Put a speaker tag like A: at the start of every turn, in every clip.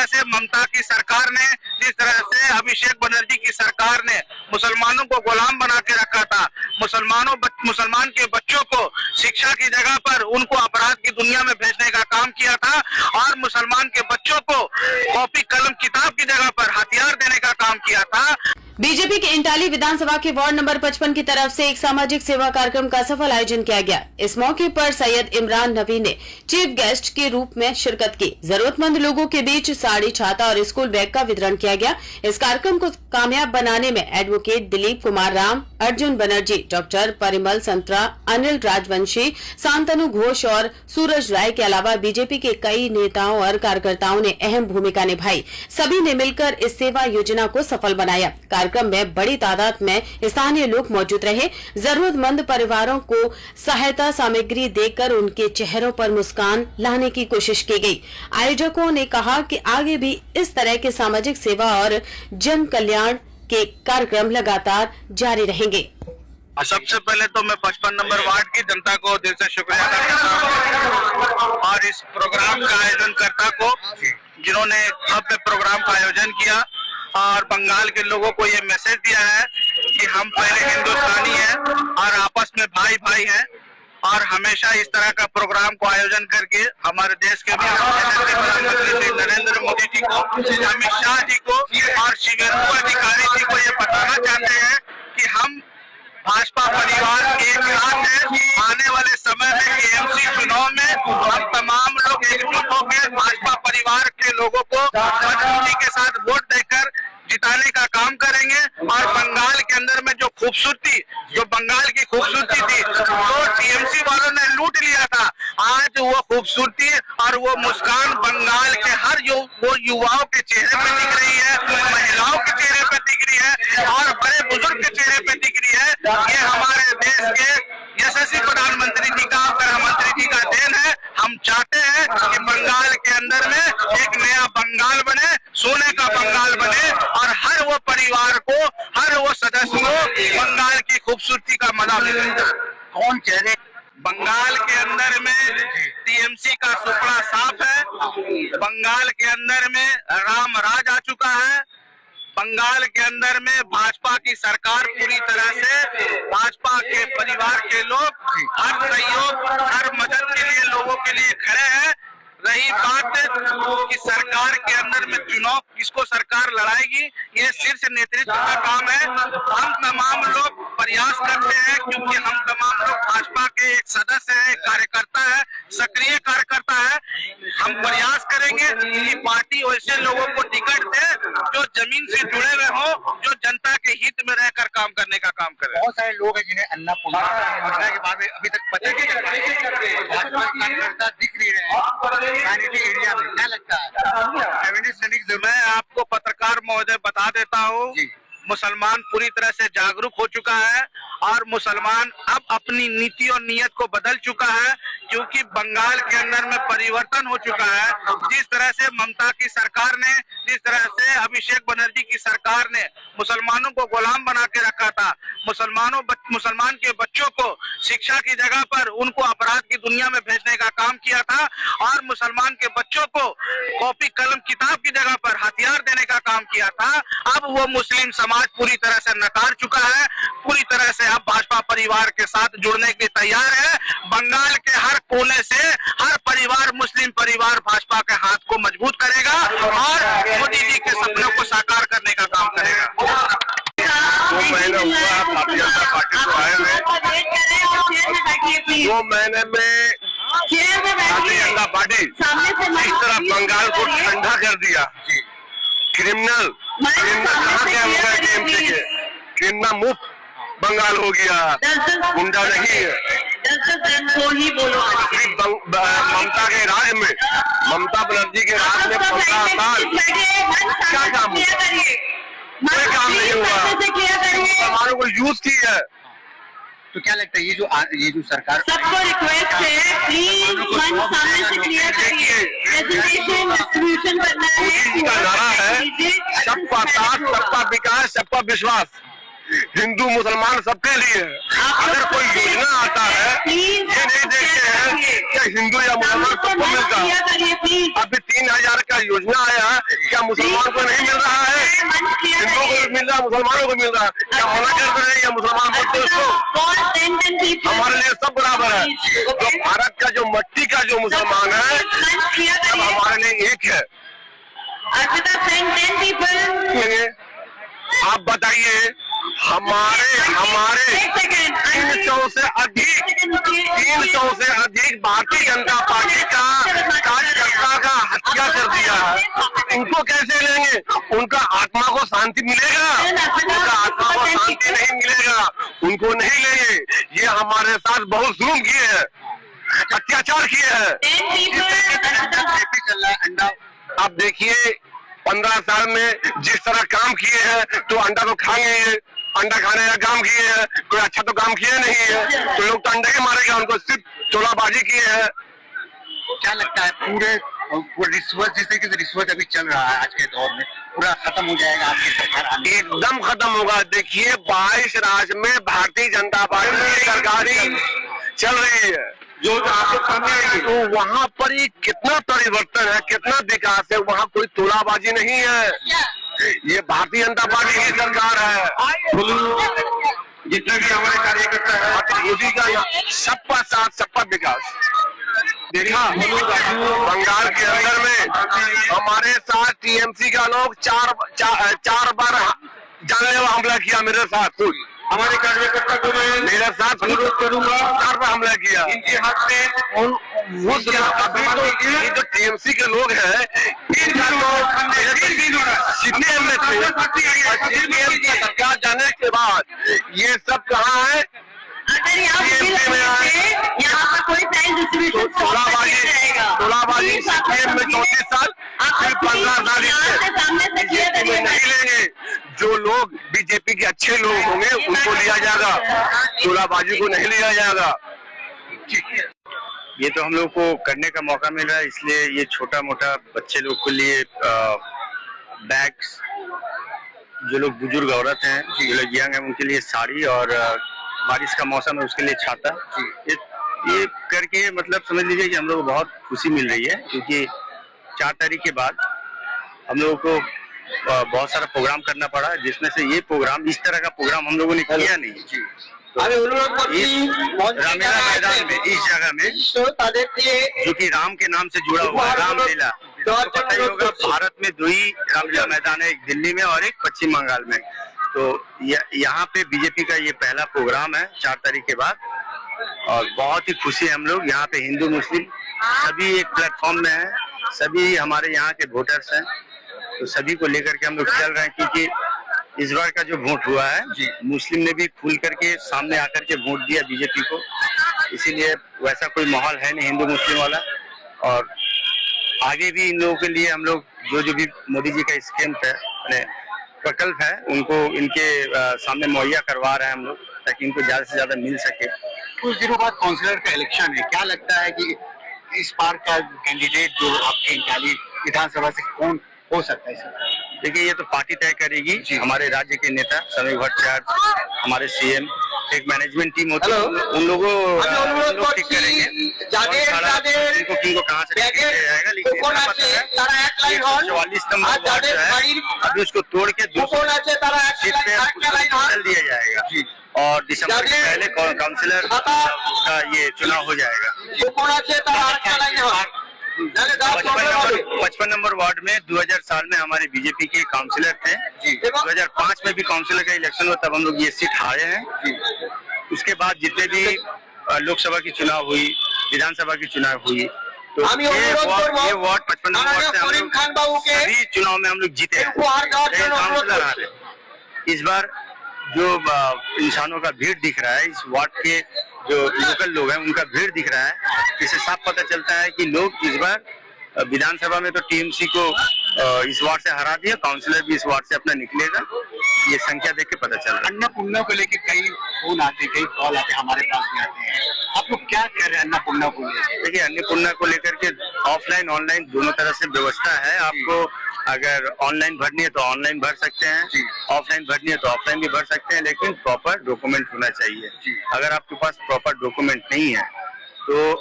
A: तरह से ममता की सरकार ने, जिस तरह से अभिषेक बनर्जी की सरकार ने मुसलमानों को गुलाम बना के रखा था, मुसलमान के बच्चों को शिक्षा की जगह पर उनको अपराध की दुनिया में भेजने का काम किया था और मुसलमान के बच्चों को कॉपी कलम किताब की जगह पर हथियार देने का काम किया था।
B: बीजेपी के इंटाली विधानसभा के वार्ड नंबर 55 की तरफ से एक सामाजिक सेवा कार्यक्रम का सफल आयोजन किया गया। इस मौके पर सैयद इमरान नबी ने चीफ गेस्ट के रूप में शिरकत की। जरूरतमंद लोगों के बीच साड़ी, छाता और स्कूल बैग का वितरण किया गया। इस कार्यक्रम को कामयाब बनाने में एडवोकेट दिलीप कुमार राम, अर्जुन बनर्जी, डॉक्टर परिमल संतरा, अनिल राजवंशी, शांतनु घोष और सूरज राय के अलावा बीजेपी के कई नेताओं और कार्यकर्ताओं ने अहम भूमिका निभाई। सभी ने मिलकर इस सेवा योजना को सफल बनाया। कार्यक्रम में बड़ी तादाद में स्थानीय लोग मौजूद रहे। जरूरतमंद परिवारों को सहायता सामग्री देकर उनके चेहरों पर मुस्कान लाने की कोशिश की गई। आयोजकों ने कहा कि आगे भी इस तरह के सामाजिक सेवा और जन कल्याण के कार्यक्रम लगातार जारी रहेंगे।
A: सबसे पहले तो मैं 55 नंबर वार्ड की जनता को दिल से शुक्रिया अदा करता हूँ और इस प्रोग्राम का आयोजनकर्ता को, जिन्होंने भव्य प्रोग्राम का आयोजन किया और बंगाल के लोगों को ये मैसेज दिया है कि हम पहले हिंदुस्तानी हैं और आपस में भाई भाई हैं और हमेशा इस तरह का प्रोग्राम को आयोजन करके हमारे देश के प्रधानमंत्री श्री नरेंद्र मोदी जी को, अमित शाह जी को और शुभेंदु अधिकारी जी को ये बताना चाहते हैं कि हम भाजपा परिवार एक साथ है। आने वाले समय में टीएमसी चुनाव में हम तमाम लोग एकजुट होकर भाजपा परिवार के लोगों को मजबूती के साथ वोट देकर जिताने का काम करेंगे और बंगाल के अंदर में जो बंगाल की खूबसूरती थी तो टीएमसी वालों ने लूट लिया था, आज वो खूबसूरती और वो मुस्कान बंगाल के हर वो युवाओं के चेहरे पे दिख रही है, महिलाओं के चेहरे पे दिख रही है और बड़े बुजुर्ग के चेहरे पे दिख रही है। ये हमारे देश के यशस्वी प्रधानमंत्री जी का, गृह मंत्री जी का देन है। हम चाहते हैं कि बंगाल के अंदर में एक नया बंगाल बने, सोने का बंगाल बने और हर वो परिवार को, हर वो सदस्य को बंगाल की खूबसूरती का मजा मिले।
C: कौन चेहरे
A: बंगाल के अंदर में टीएमसी का सुपड़ा साफ है, बंगाल के अंदर में राम राज आ चुका है, बंगाल के अंदर में भाजपा की सरकार पूरी तरह से भाजपा के परिवार के लोग हर सहयोग, हर मदद के लिए लोगों के लिए खड़े हैं। रही बात कि सरकार के अंदर में चुनाव किसको सरकार लड़ाएगी, ये शीर्ष नेतृत्व का काम है। हम तमाम लोग प्रयास करते हैं क्योंकि हम तमाम लोग भाजपा के एक सदस्य है, कार्यकर्ता है, सक्रिय कार्यकर्ता है। हम प्रयास करेंगे कि पार्टी वैसे लोगों को टिकट दे जो जमीन से जुड़े हुए हो, जो जनता के हित में रहकर काम करने का काम करे।
C: बहुत सारे लोग हैं जिन्हें अन्नपूर्णा योजना के बारे में अभी तक पता नहीं चल भाजपा कार्यकर्ता दिख नहीं रहे एरिया में, क्या लगता है?
A: मैं आपको पत्रकार महोदय बता देता हूँ, मुसलमान पूरी तरह से जागरूक हो चुका है और मुसलमान अब अपनी नीति और नियत को बदल चुका है क्योंकि बंगाल के अंदर में परिवर्तन हो चुका है। जिस तरह से ममता की सरकार ने, जिस तरह से अभिषेक बनर्जी की सरकार ने मुसलमानों को गुलाम बना के रखा था, मुसलमान के बच्चों को शिक्षा की जगह पर उनको अपराध की दुनिया में भेजने का काम किया था और मुसलमान के बच्चों को कॉपी कलम किताब की जगह पर हथियार देने का काम किया था। अब वो मुस्लिम समाज पूरी तरह से नकार चुका है, पूरी तरह से अब भाजपा परिवार के साथ जुड़ने के तैयार है। बंगाल के हर कोने से हर परिवार, मुस्लिम परिवार भाजपा के हाथ को मजबूत करेगा और मोदी जी के सपनों को साकार करने का काम करेगा।
D: 2 महीने हुआ भारतीय जनता पार्टी को आए हुए, 2 महीने में भारतीय जनता पार्टी इस तरह बंगाल को ठंडा कर दिया। क्रिमिनल कहाँ के हो गए टीएमसी के, क्रिमिनल मुक्त बंगाल हो गया, गुंडा नहीं है। ममता के राज में, ममता बनर्जी के राज में 15 साल क्या काम हुआ? कोई काम नहीं हुआ, हमारे को यूज की है।
C: तो क्या लगता है ये जो सरकार
E: सबको रिक्वेस्ट है प्लीज मन सामने से क्लियर करिए, प्रेजेंटेशन डिस्ट्रीब्यूशन करना है।
D: का नारा है सबका साथ, सबका विकास, सबका विश्वास, हिंदू मुसलमान सबके लिए। अगर कोई योजना आता है ये नहीं देखते हैं कि हिंदू या मुसलमान सबको मिलता है। अभी 3000 का योजना आया, मुसलमान को नहीं मिल रहा है? हिंदुओं को मिल रहा है, मुसलमानों को मिल रहा है, क्या मना कर रहे हैं या मुसलमान बोलते हैं उसको? हमारे लिए सब बराबर है। तो भारत का जो मट्टी का जो मुसलमान है सब हमारे लिए एक है। आप बताइए, हमारे 300 से अधिक भारतीय जनता पार्टी का कार्यकर्ता का हत्या कर दिया है। इनको कैसे लेंगे? उनका आत्मा को शांति मिलेगा? उनका आत्मा को शांति नहीं मिलेगा, उनको नहीं लेंगे। ये हमारे साथ बहुत जुल्म किए हैं, अत्याचार किए हैं।
C: चल रहा है अंडा।
D: अब देखिए 15 साल में जिस तरह काम किए हैं तो अंडा तो खाएंगे ही। अंडा खाने का काम किए हैं, कोई अच्छा तो काम किए नहीं है, तो लोग तो अंडे के मारेंगे, उनको सिर्फ चोलाबाजी किए हैं।
C: क्या लगता है पूरे रिश्वत, जैसे कि रिश्वत अभी चल रहा है आज के दौर में, पूरा खत्म हो जाएगा आपकी सरकार आने?
D: एकदम खत्म होगा। देखिए 22 राज्य में भारतीय जनता पार्टी की सरकार चल रही है, जो आपको सामने आएगी, तो वहाँ पर ही कितना परिवर्तन है, कितना विकास है। वहाँ कोई तोलाबाजी नहीं है, ये भारतीय जनता पार्टी की सरकार है। जितने भी हमारे कार्यकर्ता है मोदी का सबका साथ, सबका विकास। देखा बंगाल के अंदर में हमारे साथ टीएमसी का लोग चार बार जानलेवा हमला किया मेरे साथ। हमारे कार्यकर्ता को मैं मेरे साथ अनुरोध करूंगा, 4 बार हमला किया इनके हाथ में। वो ये जो टीएमसी के लोग हैं, इनका सीपीएम में थे, सीपीएम की सरकार जाने के बाद ये सब कहाँ है?
E: अगर यहाँ पर कोई प्राइस डिस्ट्रीब्यूशन
D: तोलाबाजी सीपीएम में 34 साल, फिर 15 साल इसमें नहीं लेंगे। जो लोग बीजेपी के अच्छे लोग होंगे उनको लिया जाएगा, तोलाबाजी को नहीं लिया जाएगा।
F: ये तो हम लोग को करने का मौका मिल रहा है, इसलिए ये छोटा मोटा बच्चे लोग के लिए बैग्स, जो लोग बुजुर्ग औरत हैं, जो लोग यंग हैं, उनके लिए साड़ी, और बारिश का मौसम है उसके लिए छाता। ये करके मतलब समझ लीजिए कि हम लोग को बहुत खुशी मिल रही है, क्योंकि 4 तारीख के बाद हम लोगों को बहुत सारा प्रोग्राम करना पड़ा, जिसमें से ये प्रोग्राम, इस तरह का प्रोग्राम हम लोगों ने किया नहीं। रामलीला मैदान में, इस जगह में जो कि राम के नाम से जुड़ा हुआ है, रामलीला, तो पता ही होगा भारत में 2 ही रामलीला मैदान है, एक दिल्ली में और एक पश्चिम बंगाल में। तो यहाँ पे बीजेपी का ये पहला प्रोग्राम है 4 तारीख के बाद, और बहुत ही खुशी है हम लोग। यहाँ पे हिंदू मुस्लिम सभी एक प्लेटफॉर्म में है, सभी हमारे यहाँ के वोटर्स हैं, तो सभी को लेकर के हम लोग चल रहे हैं। क्योंकि इस बार का जो वोट हुआ है, मुस्लिम ने भी खुल करके सामने आकर के वोट दिया बीजेपी को, इसीलिए वैसा कोई माहौल है नहीं हिंदू मुस्लिम वाला। और आगे भी इन लोगों के लिए हम लोग जो भी मोदी जी का स्कीम है, प्रकल्प है, उनको इनके सामने मुहैया करवा रहे हैं हम लोग, ताकि इनको ज्यादा से ज्यादा मिल सके।
C: कुछ दिनों बाद काउंसिलर का इलेक्शन है, क्या लगता है कि इस बार का कैंडिडेट जो आपके इंटाली विधानसभा से कौन हो सकता है?
F: देखिए ये तो पार्टी तय करेगी। हमारे राज्य के नेता समीर भट्टाचार्य, हमारे सीएम, एक मैनेजमेंट टीम होती है, उन लोगों को ठीक करेंगे किनको कहाँ से जाएगा। लेकिन 44 नंबर वार्ड जो है, अभी उसको तोड़ के 200 सीट पे बदल दिया जाएगा, और दिसंबर के पहले काउंसिलर का ये चुनाव हो जाएगा। 55 नंबर वार्ड में 2000 साल में हमारे बीजेपी के काउंसिलर थे, 2005 में भी काउंसिलर का इलेक्शन हुआ, तब हम लोग ये सीट हारे हैं। उसके बाद जितने भी लोकसभा की चुनाव हुई, विधानसभा की चुनाव हुई, तो ये वार्ड 55 नंबर वार्ड से हम लोग सभी चुनाव में हम लोग जीते हैं, काउंसिलर आ रहे। इस बार जो इंसानों का भीड़ दिख रहा है, इस वार्ड के जो लोकल लोग हैं उनका भीड़ दिख रहा है, इससे साफ पता चलता है कि लोग इस बार विधानसभा में तो टीएमसी को इस वार्ड से हरा दिया, काउंसिलर भी इस वार्ड से अपना निकलेगा, ये संख्या देख के पता चल रहा है।
C: अन्नपूर्णा को लेकर कई फोन आते, कई कॉल आते, हमारे पास भी आते हैं, आप लोग क्या कह रहे हैं अन्नपूर्णा को लेकर?
F: देखिए अन्नपूर्णा को लेकर के ऑफलाइन ऑनलाइन दोनों तरह से व्यवस्था है। आपको अगर ऑनलाइन भरनी है तो ऑनलाइन भर सकते हैं, ऑफलाइन भरनी है तो ऑफलाइन भी भर सकते हैं, लेकिन प्रॉपर डॉक्यूमेंट होना चाहिए। अगर आपके पास प्रॉपर डॉक्यूमेंट नहीं है तो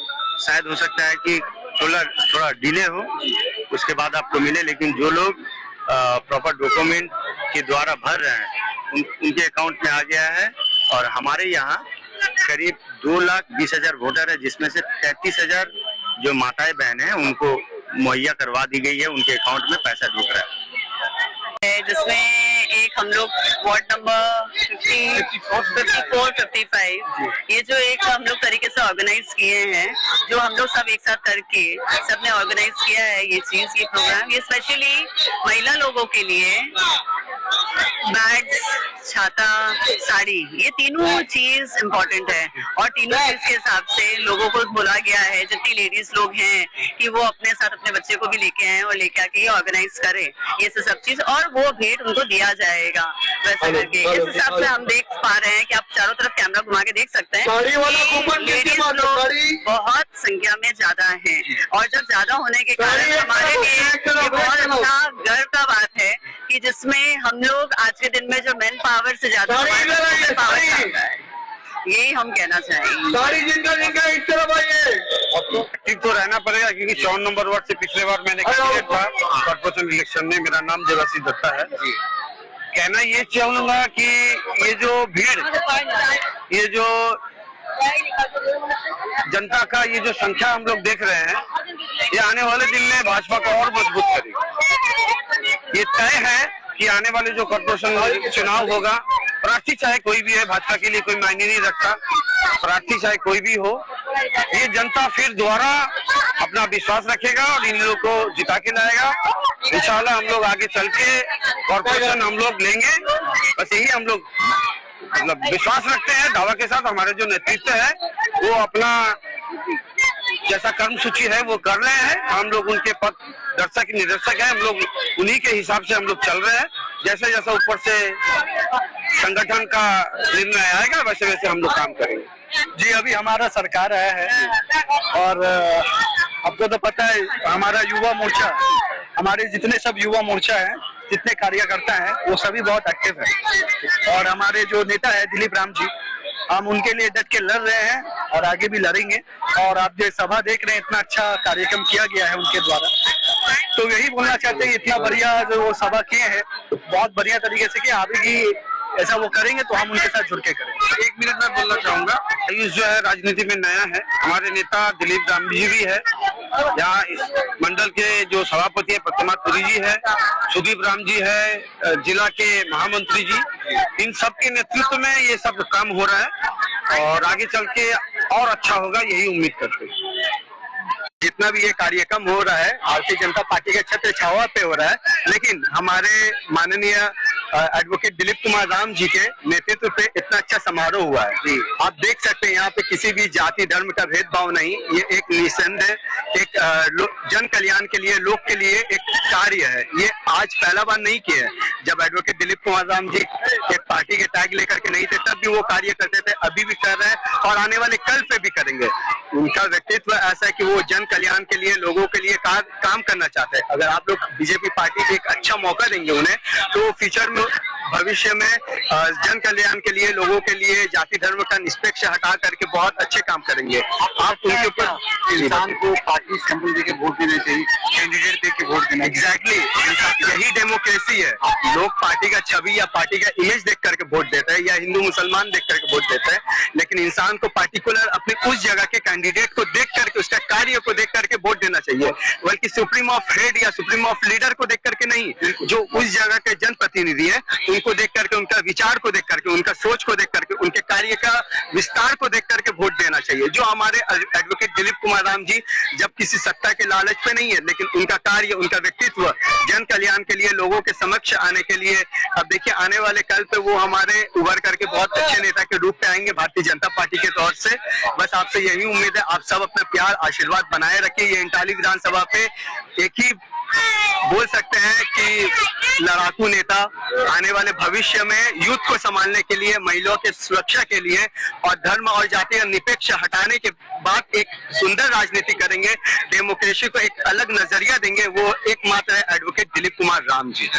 F: शायद हो सकता है कि थोड़ा डिले हो, उसके बाद आपको मिले। लेकिन जो लोग प्रॉपर डॉक्यूमेंट के द्वारा भर रहे हैं उनके अकाउंट में आ गया है। और हमारे यहाँ करीब 2,20,000 वोटर है, जिसमें से 33,000 जो माताएं बहन हैं उनको मुहैया करवा दी गई है, उनके अकाउंट में पैसा ढुक रहा है।
E: जिसमें एक हम लोग वार्ड नंबर 54, 55 ये जो एक हम लोग तरीके से ऑर्गेनाइज किए हैं, जो हम लोग सब एक साथ करके सबने ऑर्गेनाइज किया है ये चीज, ये प्रोग्राम, ये स्पेशली महिला लोगों के लिए बैग्स, छाता, साड़ी, ये तीनों चीज इम्पोर्टेंट है। और तीनों चीज के हिसाब से लोगों को बोला गया है, जितनी लेडीज लोग हैं, कि वो अपने साथ अपने बच्चे को भी लेके आए और लेके आके ये ऑर्गेनाइज करें ये सब चीज, और वो भेंट उनको दिया जाएगा वैसे करके। इस हिसाब से हम देख पा रहे हैं कि आप चारों तरफ कैमरा घुमा के देख सकते हैं, लेडीज लोग बहुत संख्या में ज्यादा हैं। और जब ज्यादा होने के कारण हमारे लिए ये बहुत अच्छा गर्व का बात है कि जिसमें हम लोग आज के दिन में जो मैन पावर से ज्यादा हमारे पावर चाहता है, यही हम कहना चाहेंगे।
D: ठीक तो रहना पड़ेगा, क्योंकि 54 नंबर वार्ड से पिछले बार मैंने कैंडिडेट था कॉर्पोरेशन इलेक्शन में, मेरा नाम देवाशीष दत्ता है। कहना ये चाहूंगा कि ये जो भीड़, ये जो जनता का ये जो संख्या हम लोग देख रहे हैं, ये आने वाले दिन में भाजपा को और मजबूत करेगी। ये तय है कि आने वाले जो कॉर्पोरेशन चुनाव होगा, प्रार्थी चाहे कोई भी है, भाजपा के लिए कोई मायने नहीं रखता, प्रार्थी चाहे कोई भी हो, ये जनता फिर दोबारा अपना विश्वास रखेगा और इन लोगों को जिता के लाएगा। इंशाल्लाह हम लोग आगे चल के कॉर्पोरेशन हम लोग लेंगे, बस यही हम लोग मतलब विश्वास रखते हैं दावा के साथ। हमारे जो नेतृत्व है वो अपना जैसा कर्म सूची है वो कर रहे हैं, हम लोग उनके पद दर्शक निदर्शक है, हम लोग उन्हीं के हिसाब से हम लोग चल रहे हैं। जैसे जैसा ऊपर से संगठन का निर्णय आएगा वैसे वैसे हम लोग काम करेंगे।
C: जी, अभी हमारा सरकार आया है और आपको तो पता है हमारा युवा मोर्चा, हमारे जितने सब युवा मोर्चा है, जितने कार्यकर्ता हैं, वो सभी बहुत एक्टिव है। और हमारे जो नेता है दिलीप राम जी, हम उनके लिए डट के लड़ रहे हैं और आगे भी लड़ेंगे। और आप जो सभा देख रहे हैं, इतना अच्छा कार्यक्रम किया गया है उनके द्वारा, तो यही बोलना चाहते हैं, इतना बढ़िया जो सभा किए हैं, बहुत बढ़िया तरीके से किया, आगे भी ऐसा वो करेंगे तो हम उनके साथ जुड़ के करेंगे।
D: 1 मिनट में बोलना चाहूंगा, आयुष जो है राजनीति में नया है, हमारे नेता दिलीप राम जी भी है, यहाँ इस मंडल के जो सभापति है प्रतिमा पुरी जी है, सुदीप राम जी है, जिला के महामंत्री जी, इन सब के नेतृत्व में ये सब काम हो रहा है और आगे चल के और अच्छा होगा, यही उम्मीद करते हैं।
C: जितना भी ये कार्यक्रम हो रहा है भारतीय जनता पार्टी के छत्र छावा पे हो रहा है, लेकिन हमारे माननीय एडवोकेट दिलीप कुमार राम जी के नेतृत्व पे इतना अच्छा समारोह हुआ है। जी, आप देख सकते हैं यहाँ पे किसी भी जाति धर्म का भेदभाव नहीं, ये एक निसंदेह एक जन कल्याण के लिए, लोग के लिए एक कार्य है। ये आज पहला बार नहीं किया है, जब एडवोकेट दिलीप कुमार राम जी एक पार्टी के टैग लेकर के नहीं थे तब भी वो कार्य करते थे, अभी भी कर रहे हैं और आने वाले कल पे भी करेंगे। उनका व्यक्तित्व ऐसा है कि वो जन कल्याण के लिए, लोगों के लिए काम करना चाहते हैं। अगर आप लोग बीजेपी पार्टी को एक अच्छा मौका देंगे उन्हें, तो फ्यूचर में भविष्य में जन कल्याण के लिए, लोगों के लिए, जाति धर्म का निष्पक्ष हटा करके बहुत अच्छे काम करेंगे। आप उनके ऊपर इंसान को पार्टी सिंबल देके वोट देना चाहिए, कैंडिडेट देके वोट देना। एग्जैक्टली, यही डेमोक्रेसी है। लोग पार्टी का छवि या पार्टी का इमेज देख करके वोट देते हैं या हिंदू मुसलमान देख करके वोट देते हैं, लेकिन इंसान को पार्टिकुलर अपनी उस जगह के कैंडिडेट को देख करके, उसका कार्य को देख करके वोट देना चाहिए, बल्कि सुप्रीम ऑफ हेड या सुप्रीम ऑफ लीडर को देख करके नहीं, जो उस जगह के जनप्रतिनिधि है उनको देख करके, उनका विचार को देख करके, उनका सोच को देख करके, उनके कार्य का विस्तार को देख करके वोट देना चाहिए। जो हमारे एडवोकेट दिलीप कुमार राम जी जब किसी सत्ता के लालच पे नहीं है, लेकिन उनका कार्य, उनका व्यक्तित्व जन कल्याण के लिए, लोगों के समक्ष आने के लिए, अब देखिए आने वाले कल पे वो हमारे उभर करके बहुत अच्छे नेता के रूप में आएंगे भारतीय जनता पार्टी के तौर से। बस आपसे यही उम्मीद है, आप सब अपना प्यार आशीर्वाद बनाए रखिए। ये इंटाली विधानसभा पे एक ही बोल सकते हैं कि लड़ाकू नेता आने वाले भविष्य में यूथ को संभालने के लिए, महिलाओं के सुरक्षा के लिए और धर्म और जाति का निरपेक्ष हटाने के बाद एक सुंदर राजनीति करेंगे, डेमोक्रेसी को एक अलग नजरिया देंगे, वो एकमात्र है एडवोकेट दिलीप कुमार राम जी।